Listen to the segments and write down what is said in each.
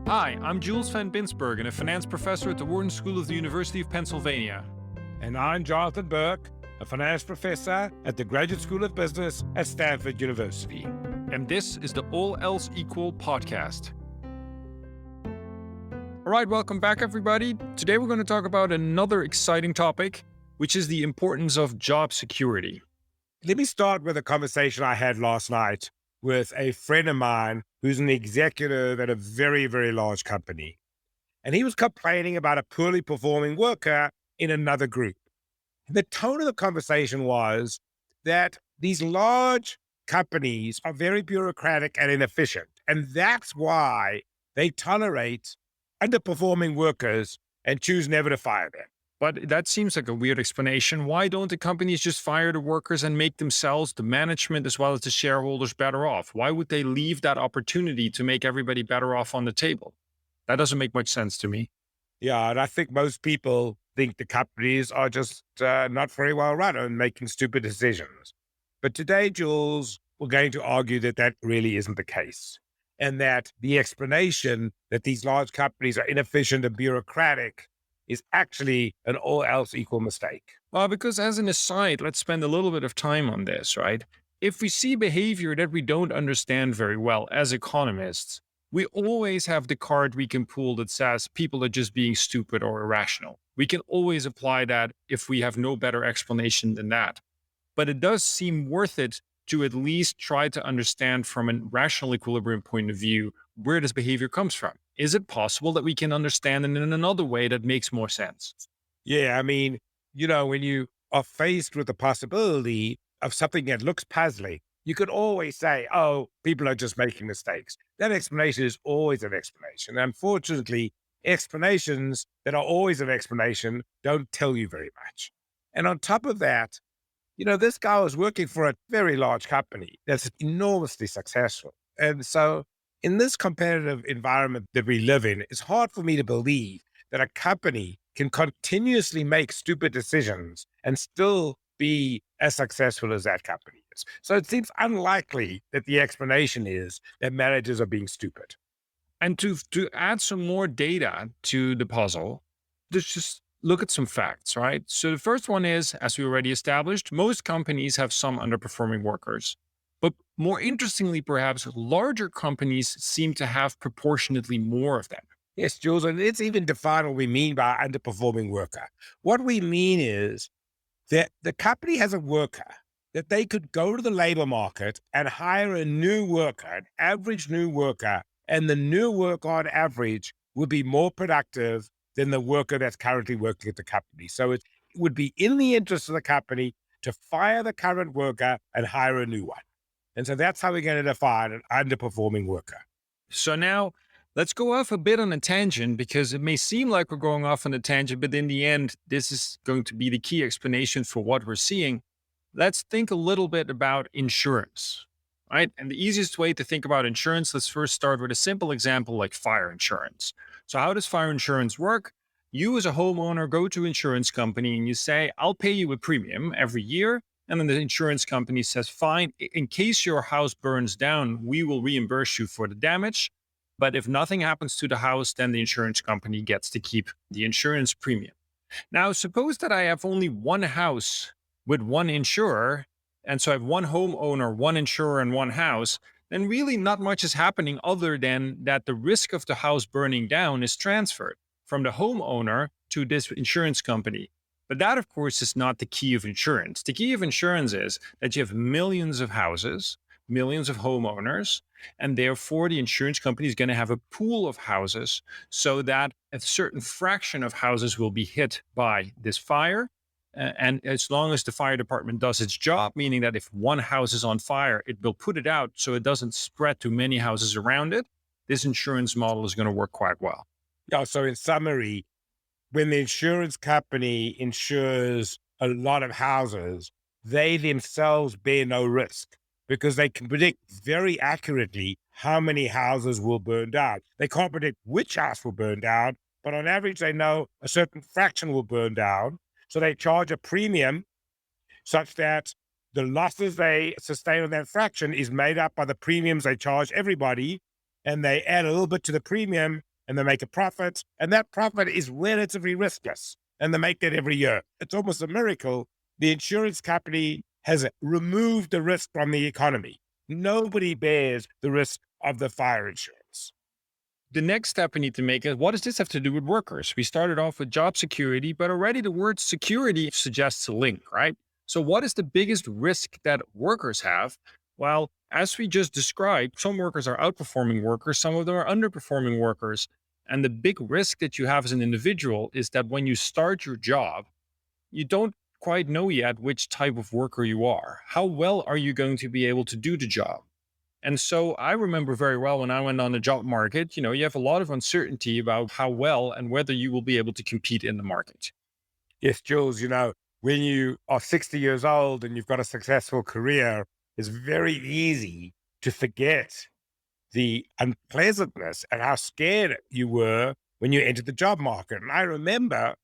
Hi, I'm Jules van Binsbergen, a finance professor at the Wharton School of the University of Pennsylvania. And I'm Jonathan Berk, a finance professor at the Graduate School of Business at Stanford University. And this is the All Else Equal podcast. All right, welcome back, everybody. Today we're going to talk about another exciting topic, which is the importance of job security. Let me start with a conversation I had last night with a friend of mine who's an executive at a very, very large company. And he was complaining about a poorly performing worker in another group. And the tone of the conversation was that these large companies are very bureaucratic and inefficient. And that's why they tolerate underperforming workers and choose never to fire them. But that seems like a weird explanation. Why don't the companies just fire the workers and make themselves, the management, as well as the shareholders better off? Why would they leave that opportunity to make everybody better off on the table? That doesn't make much sense to me. Yeah, and I think most people think the companies are just not very well run and making stupid decisions. But today, Jules, we're going to argue that that really isn't the case. And that the explanation that these large companies are inefficient and bureaucratic is actually an all else equal mistake. Well, because as an aside, let's spend a little bit of time on this, right? If we see behavior that we don't understand very well as economists, we always have the card we can pull that says people are just being stupid or irrational. We can always apply that if we have no better explanation than that. But it does seem worth it to at least try to understand from a rational equilibrium point of view where this behavior comes from. Is it possible that we can understand it in another way that makes more sense? Yeah, I mean, when you are faced with the possibility of something that looks puzzling, you could always say, oh, people are just making mistakes. That explanation is always an explanation. Unfortunately, explanations that are always an explanation don't tell you very much. And on top of that, this guy was working for a very large company that's enormously successful. And so in this competitive environment that we live in, it's hard for me to believe that a company can continuously make stupid decisions and still be as successful as that company is. So it seems unlikely that the explanation is that managers are being stupid. And to add some more data to the puzzle, let's just look at some facts, right? So the first one is, as we already established, most companies have some underperforming workers. But more interestingly, perhaps, larger companies seem to have proportionately more of them. Yes, Jules, and let's even define what we mean by underperforming worker. What we mean is that the company has a worker that they could go to the labor market and hire a new worker, an average new worker, and the new worker on average would be more productive than the worker that's currently working at the company. So it would be in the interest of the company to fire the current worker and hire a new one. And so that's how we're going to define an underperforming worker. So now let's go off a bit on a tangent, because it may seem like we're going off on a tangent, but in the end, this is going to be the key explanation for what we're seeing. Let's think a little bit about insurance, right? And the easiest way to think about insurance, let's first start with a simple example like fire insurance. So how does fire insurance work? You as a homeowner go to an insurance company and you say, I'll pay you a premium every year. And then the insurance company says, fine, in case your house burns down, we will reimburse you for the damage. But if nothing happens to the house, then the insurance company gets to keep the insurance premium. Now, suppose that I have only one house with one insurer, and so I have one homeowner, one insurer, and one house, then really not much is happening other than that the risk of the house burning down is transferred from the homeowner to this insurance company. But that, of course, is not the key of insurance. The key of insurance is that you have millions of houses, millions of homeowners, and therefore the insurance company is going to have a pool of houses so that a certain fraction of houses will be hit by this fire. And as long as the fire department does its job, meaning that if one house is on fire, it will put it out so it doesn't spread to many houses around it, this insurance model is going to work quite well. Yeah, so in summary, when the insurance company insures a lot of houses, they themselves bear no risk because they can predict very accurately how many houses will burn down. They can't predict which house will burn down, but on average, they know a certain fraction will burn down. So they charge a premium such that the losses they sustain on that fraction is made up by the premiums they charge everybody. And they add a little bit to the premium and they make a profit, and that profit is relatively riskless, and they make that every year. It's almost a miracle. The insurance company has removed the risk from the economy. Nobody bears the risk of the fire insurance. The next step we need to make is, what does this have to do with workers? We started off with job security, but already the word security suggests a link, right? So, what is the biggest risk that workers have? Well, as we just described, some workers are outperforming workers, some of them are underperforming workers. And the big risk that you have as an individual is that when you start your job, you don't quite know yet which type of worker you are. How well are you going to be able to do the job? And so I remember very well when I went on the job market, you have a lot of uncertainty about how well and whether you will be able to compete in the market. Yes, Jules, when you are 60 years old and you've got a successful career, it's very easy to forget the unpleasantness and how scared you were when you entered the job market. And I remember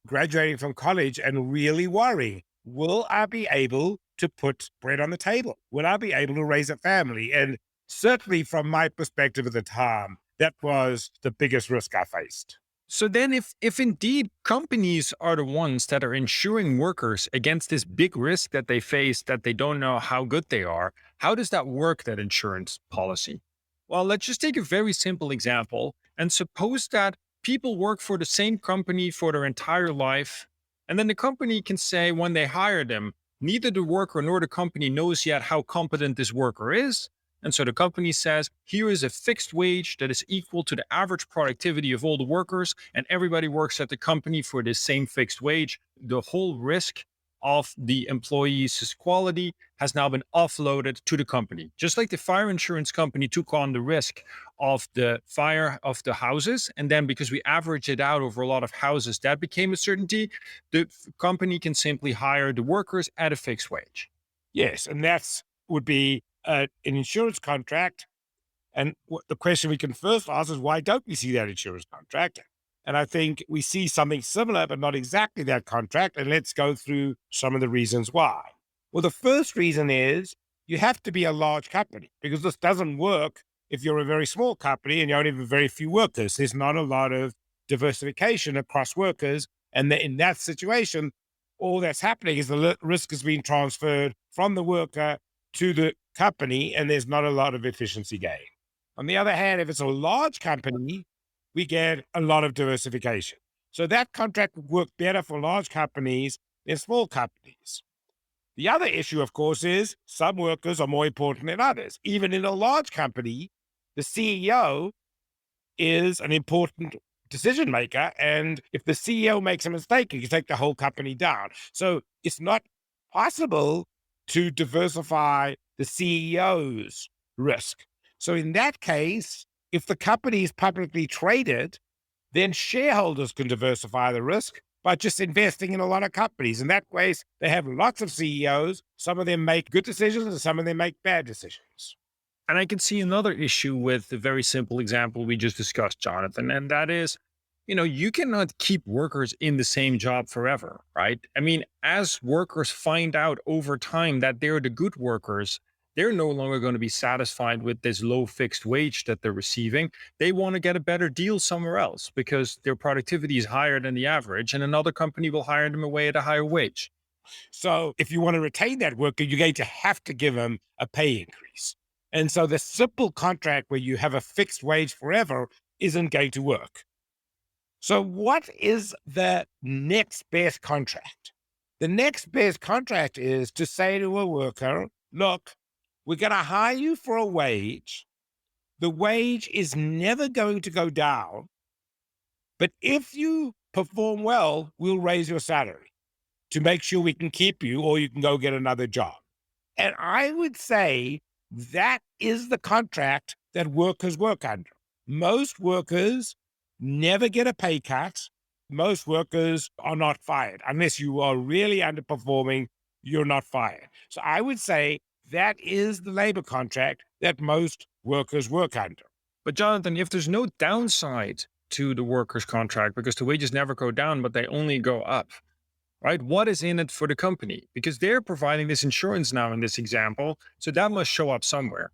graduating from college and really worrying, will I be able to put bread on the table? Will I be able to raise a family? And certainly from my perspective at the time, that was the biggest risk I faced. So then if indeed companies are the ones that are insuring workers against this big risk that they face that they don't know how good they are, how does that work, that insurance policy? Well, let's just take a very simple example and suppose that people work for the same company for their entire life, and then the company can say when they hire them, neither the worker nor the company knows yet how competent this worker is. And so the company says, here is a fixed wage that is equal to the average productivity of all the workers, and everybody works at the company for this same fixed wage. The whole risk of the employee's quality has now been offloaded to the company. Just like the fire insurance company took on the risk of the fire of the houses, and then because we average it out over a lot of houses, that became a certainty, the company can simply hire the workers at a fixed wage. Yes, and that's would be an insurance contract. And the question we can first ask is, why don't we see that insurance contract? And I think we see something similar, but not exactly that contract. And let's go through some of the reasons why. Well, the first reason is you have to be a large company, because this doesn't work if you're a very small company and you only have very few workers. There's not a lot of diversification across workers. And in that situation, all that's happening is the risk is being transferred from the worker to the company, and there's not a lot of efficiency gain. On the other hand, if it's a large company, we get a lot of diversification. So that contract would work better for large companies than small companies. The other issue, of course, is some workers are more important than others. Even in a large company, the CEO is an important decision maker. And if the CEO makes a mistake, he can take the whole company down. So it's not possible to diversify the CEO's risk. So in that case, if the company is publicly traded, then shareholders can diversify the risk by just investing in a lot of companies. In that case, they have lots of CEOs. Some of them make good decisions and some of them make bad decisions. And I can see another issue with the very simple example we just discussed, Jonathan, and that is, you cannot keep workers in the same job forever, right? I mean, as workers find out over time that they're the good workers, they're no longer going to be satisfied with this low fixed wage that they're receiving. They want to get a better deal somewhere else because their productivity is higher than the average, and another company will hire them away at a higher wage. So if you want to retain that worker, you're going to have to give them a pay increase. And so the simple contract where you have a fixed wage forever isn't going to work. So what is the next best contract? The next best contract is to say to a worker, look, we're going to hire you for a wage. The wage is never going to go down. But if you perform well, we'll raise your salary to make sure we can keep you, or you can go get another job. And I would say that is the contract that workers work under. Most workers never get a pay cut. Most workers are not fired. Unless you are really underperforming, you're not fired. So I would say that is the labor contract that most workers work under. But Jonathan, if there's no downside to the workers' contract because the wages never go down, but they only go up, right? What is in it for the company? Because they're providing this insurance now in this example, so that must show up somewhere.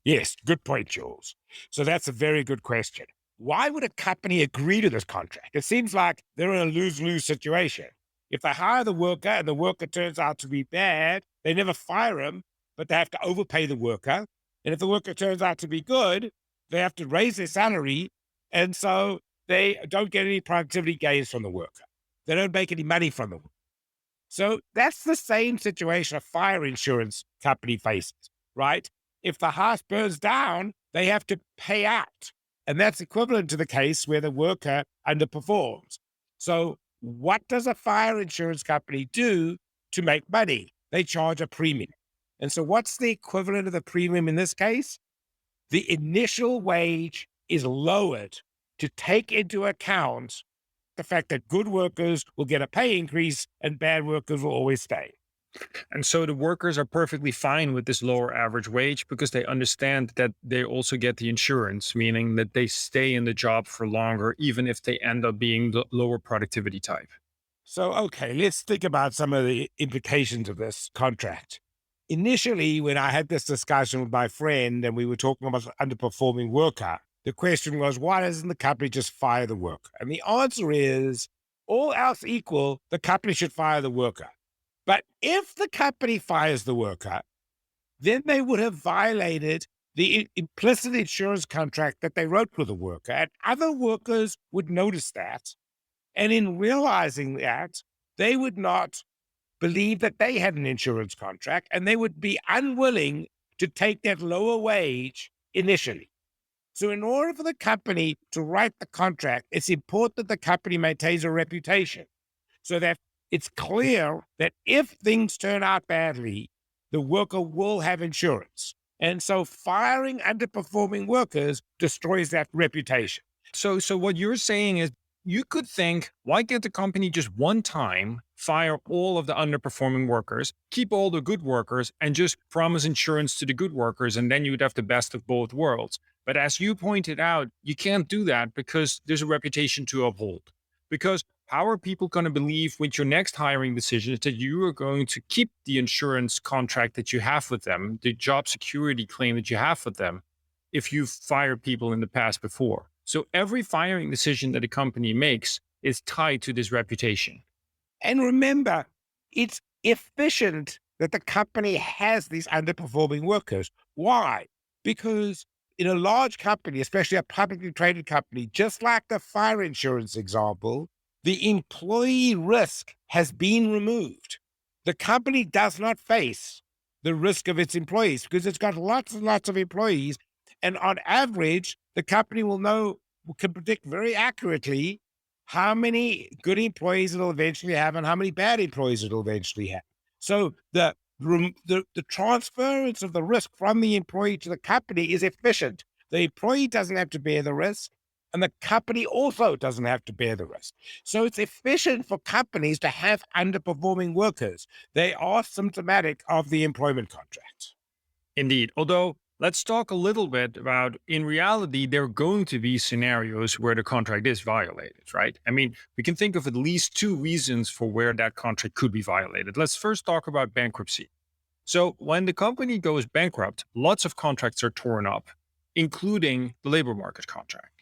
Yes, good point, Jules. So that's a very good question. why would a company agree to this contract? It seems like they're in a lose-lose situation. If they hire the worker and the worker turns out to be bad, they never fire him, but they have to overpay the worker. And if the worker turns out to be good, they have to raise their salary. And so they don't get any productivity gains from the worker. They don't make any money from the worker. So that's the same situation a fire insurance company faces, right? If the house burns down, they have to pay out. And that's equivalent to the case where the worker underperforms. So, what does a fire insurance company do to make money? They charge a premium. And so, what's the equivalent of the premium in this case? The initial wage is lowered to take into account the fact that good workers will get a pay increase and bad workers will always stay. And so the workers are perfectly fine with this lower average wage because they understand that they also get the insurance, meaning that they stay in the job for longer, even if they end up being the lower productivity type. So, okay, let's think about some of the implications of this contract. Initially, when I had this discussion with my friend and we were talking about the underperforming worker, the question was, why doesn't the company just fire the worker? And the answer is, all else equal, the company should fire the worker. But if the company fires the worker, then they would have violated the implicit insurance contract that they wrote with the worker. And other workers would notice that. And in realizing that, they would not believe that they had an insurance contract and they would be unwilling to take that lower wage initially. So, in order for the company to write the contract, it's important that the company maintains a reputation so that it's clear that if things turn out badly, the worker will have insurance. And so, firing underperforming workers destroys that reputation. So what you're saying is you could think, why can't the company just one time fire all of the underperforming workers, keep all the good workers, and just promise insurance to the good workers, and then you'd have the best of both worlds. But as you pointed out, you can't do that because there's a reputation to uphold. Because how are people going to believe with your next hiring decision that you are going to keep the insurance contract that you have with them, the job security claim that you have with them, if you've fired people in the past before? So every firing decision that a company makes is tied to this reputation. And remember, it's efficient that the company has these underperforming workers. Why? Because in a large company, especially a publicly traded company, just like the fire insurance example, the employee risk has been removed. The company does not face the risk of its employees because it's got lots and lots of employees. And on average, the company can predict very accurately how many good employees it'll eventually have and how many bad employees it'll eventually have. So the transference of the risk from the employee to the company is efficient. The employee doesn't have to bear the risk, and the company also doesn't have to bear the risk. So it's efficient for companies to have underperforming workers. They are symptomatic of the employment contract. Indeed. Although, let's talk a little bit about in reality, there are going to be scenarios where the contract is violated, right? I mean, we can think of at least two reasons for where that contract could be violated. Let's first talk about bankruptcy. So, when the company goes bankrupt, lots of contracts are torn up, including the labor market contract.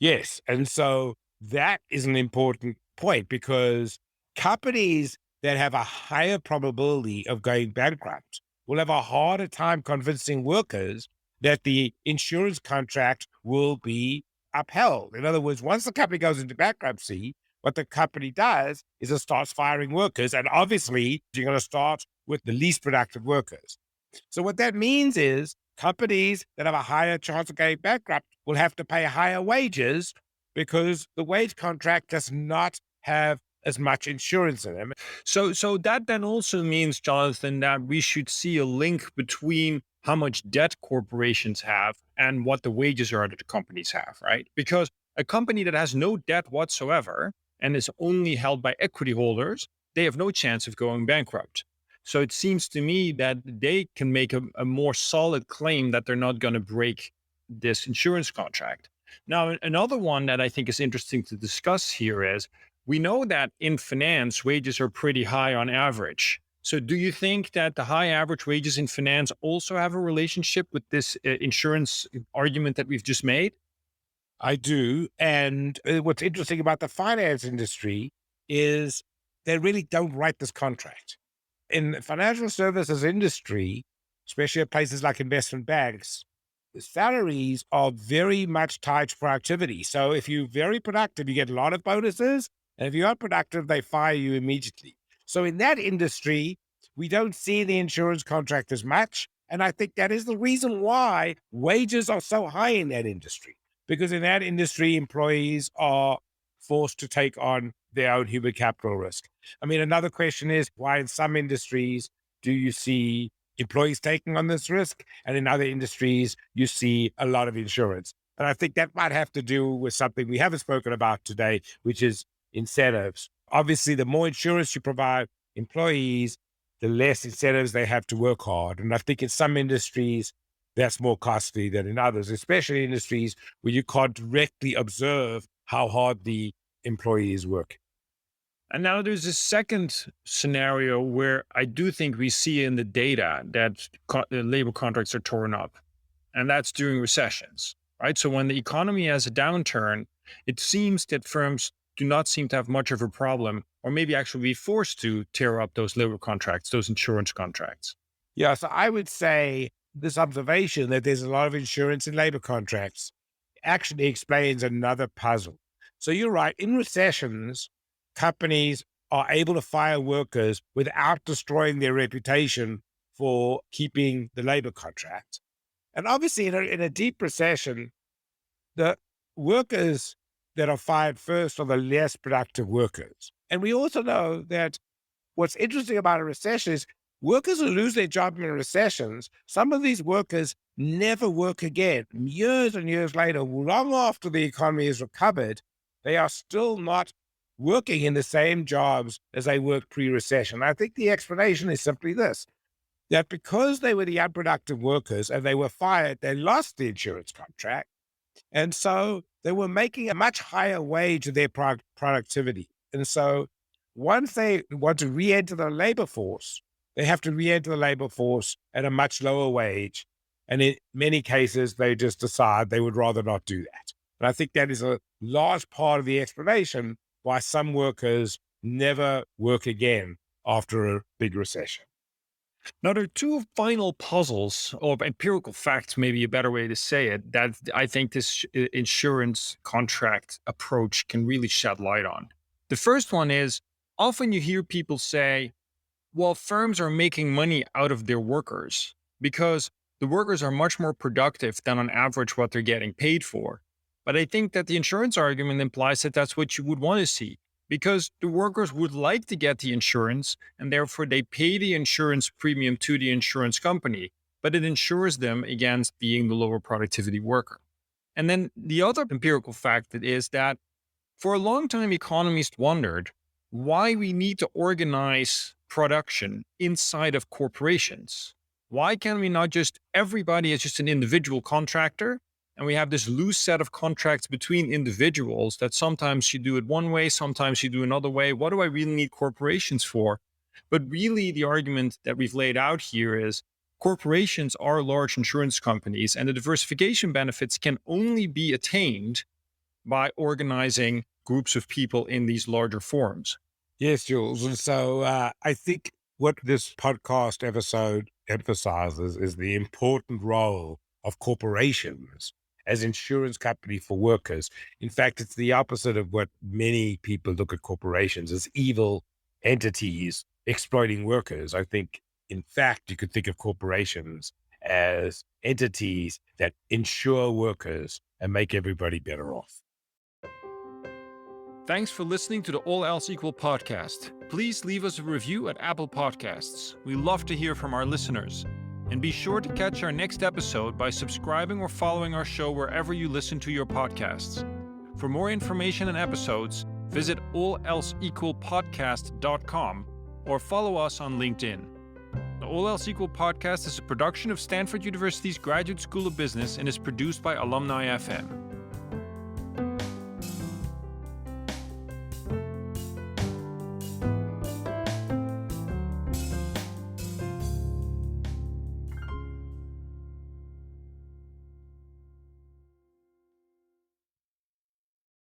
Yes. And so that is an important point because companies that have a higher probability of going bankrupt will have a harder time convincing workers that the insurance contract will be upheld. In other words, once the company goes into bankruptcy, what the company does is it starts firing workers. And obviously, you're going to start with the least productive workers. So what that means is companies that have a higher chance of going bankrupt will have to pay higher wages because the wage contract does not have as much insurance in them. So that then also means, Jonathan, that we should see a link between how much debt corporations have and what the wages are that the companies have, right? Because a company that has no debt whatsoever and is only held by equity holders, they have no chance of going bankrupt. So it seems to me that they can make a more solid claim that they're not going to break this insurance contract. Now, another one that I think is interesting to discuss here is we know that in finance, wages are pretty high on average. So, do you think that the high average wages in finance also have a relationship with this insurance argument that we've just made? I do. And what's interesting about the finance industry is they really don't write this contract. In the financial services industry, especially at places like investment banks, the salaries are very much tied to productivity. So if you're very productive, you get a lot of bonuses. And if you're unproductive, they fire you immediately. So in that industry, we don't see the insurance contract as much. And I think that is the reason why wages are so high in that industry. Because in that industry, employees are forced to take on their own human capital risk. I mean, another question is why in some industries do you see employees taking on this risk? And in other industries, you see a lot of insurance. And I think that might have to do with something we haven't spoken about today, which is incentives. Obviously, the more insurance you provide employees, the less incentives they have to work hard. And I think in some industries, that's more costly than in others, especially industries where you can't directly observe how hard the employees work. And now there's a second scenario where I do think we see in the data that labor contracts are torn up, and that's during recessions, right? So when the economy has a downturn, it seems that firms do not seem to have much of a problem, or maybe actually be forced to tear up those labor contracts, those insurance contracts. Yeah, so I would say this observation that there's a lot of insurance in labor contracts actually explains another puzzle. So you're right. In recessions, companies are able to fire workers without destroying their reputation for keeping the labor contract. And obviously, in a deep recession, the workers that are fired first are the less productive workers. And we also know that what's interesting about a recession is workers who lose their job in recessions, some of these workers never work again. Years and years later, long after the economy has recovered, they are still not working in the same jobs as they worked pre-recession. I think the explanation is simply this, that because they were the unproductive workers and they were fired, they lost the insurance contract. And so they were making a much higher wage of their productivity. And so once they want to re-enter the labor force, they have to re-enter the labor force at a much lower wage. And in many cases, they just decide they would rather not do that. And I think that is a large part of the explanation why some workers never work again after a big recession. Now, there are two final puzzles or empirical facts, maybe a better way to say it, that I think this insurance contract approach can really shed light on. The first one is often you hear people say, well, firms are making money out of their workers because the workers are much more productive than on average what they're getting paid for. But I think that the insurance argument implies that that's what you would want to see because the workers would like to get the insurance and therefore they pay the insurance premium to the insurance company, but it insures them against being the lower productivity worker. And then the other empirical fact is that for a long time, economists wondered why we need to organize production inside of corporations. Why can we not just, everybody is just an individual contractor and we have this loose set of contracts between individuals that sometimes you do it one way, sometimes you do another way. What do I really need corporations for? But really the argument that we've laid out here is corporations are large insurance companies and the diversification benefits can only be attained by organizing groups of people in these larger forums. Yes, Jules. And so I think what this podcast episode emphasizes is the important role of corporations as insurance company for workers. In fact, it's the opposite of what many people look at corporations as evil entities exploiting workers. I think, in fact, you could think of corporations as entities that insure workers and make everybody better off. Thanks for listening to the All Else Equal podcast. Please leave us a review at Apple Podcasts. We love to hear from our listeners. And be sure to catch our next episode by subscribing or following our show wherever you listen to your podcasts. For more information and episodes, visit allelseequalpodcast.com or follow us on LinkedIn. The All Else Equal podcast is a production of Stanford University's Graduate School of Business and is produced by Alumni FM.